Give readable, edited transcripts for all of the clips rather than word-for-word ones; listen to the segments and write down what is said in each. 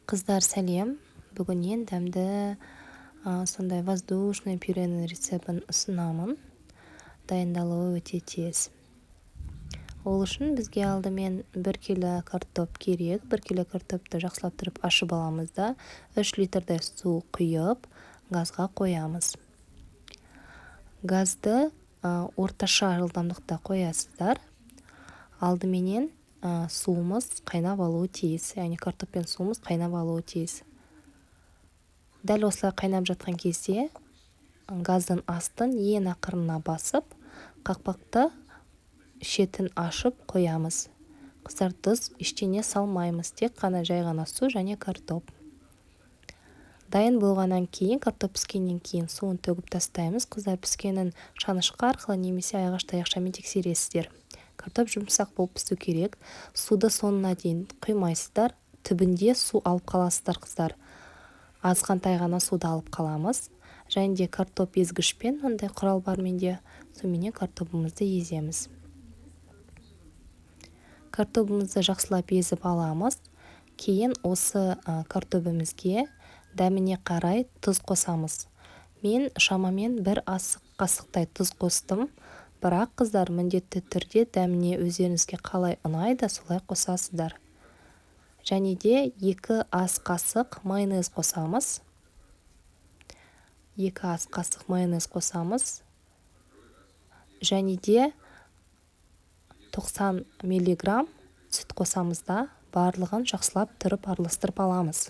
Қыздар, сәлем. Бүгінен дәмді сондай воздушный пюренің рецептін ұсынамын. Дайындалуы өте тез. Ол үшін бізге алдымен 1 кило картоп керек. 1 кило картопты жақсылап тұрып ашып аламыз да 3 литрдай су құйып, газға қоямыз. Газды орташа жылдамдықта қоясыздар. Алдыменен суымыз қайнап алуы тиіс, яғни картоп пен суымыз қайнап алуы тиіс. Дәл осылай қайнап жатқан кезде газдың астын ең ақырына басып, қақпақты шетін ашып қоямыз. Қыздар, тұз ештеңе салмаймыз, тек қана жай ғана су және картоп. Дайын болғаннан кейін, картоп піскеннен кейін суын төгіп тастаймыз. Қыздар, піскенін шанышқы арқылы немесе аяғаш таяқшамен тексересіздер. Картоп жұмсақ болып пісу керек. Суды соңына дейін құймайсыздар. Түбінде су алып қаласыздар, қыздар. Азғантай ғана суды алып қаламыз. Және де картоп езгішпен, ондай құрал бар менде, соменен картопымызды еземіз. Картопымызды жақсылап езіп аламыз. Кейін осы картопымызге дәміне қарай тұз қосамыз. Мен шамамен 1 ас қасықтай тұз қостым. Бірақ, қыздар, міндетті түрде дәміне өздеріңізге қалай ұнайды, солай қосасыздар. Және де 2 ас қасық майонез қосамыз. 2 ас қасық майонез қосамыз. Және де 90 миллиграмм сүт қосамыз да, барлығын жақсылап тұрып араластырып аламыз.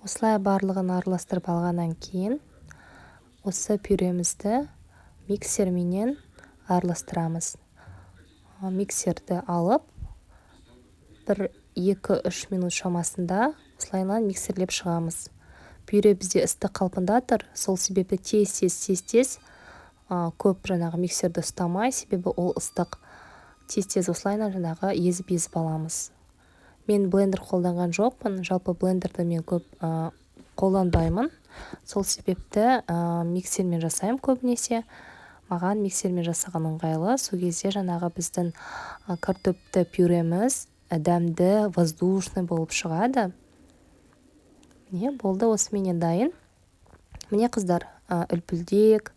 Осылай барлығын араластырып алғаннан кейін, осы пюремізді миксерменен араластырамыз. Миксерді алып, 1-2-3 минут шамасында осылайынан миксерлеп шығамыз. Пюре бізде ыстық қалпында тұр, сол себепті тез көп миксерді ұстамай, себебі ол ыстық. Тез осылайынан езіп аламыз. Мен блендер қолданған жоқпын, жалпы блендерді мен көп қолданбаймын. Сол себепті миксермен жасаймын көбінесе. Маған миксермен жасаған ыңғайлы. Сол кезде біздің картопты пюреміз дәмді, воздушный болып шығады. Міне, болды, осыменен дайын. Міне, қыздар, үлпілдек,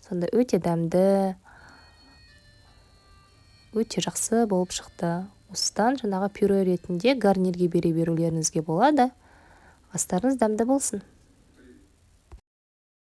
сонда өте дәмді, өте жақсы болып шықты. Осыдан пюре ретінде гарнирге бере берулеріңізге болады. Астарыңыз дәмді болсын.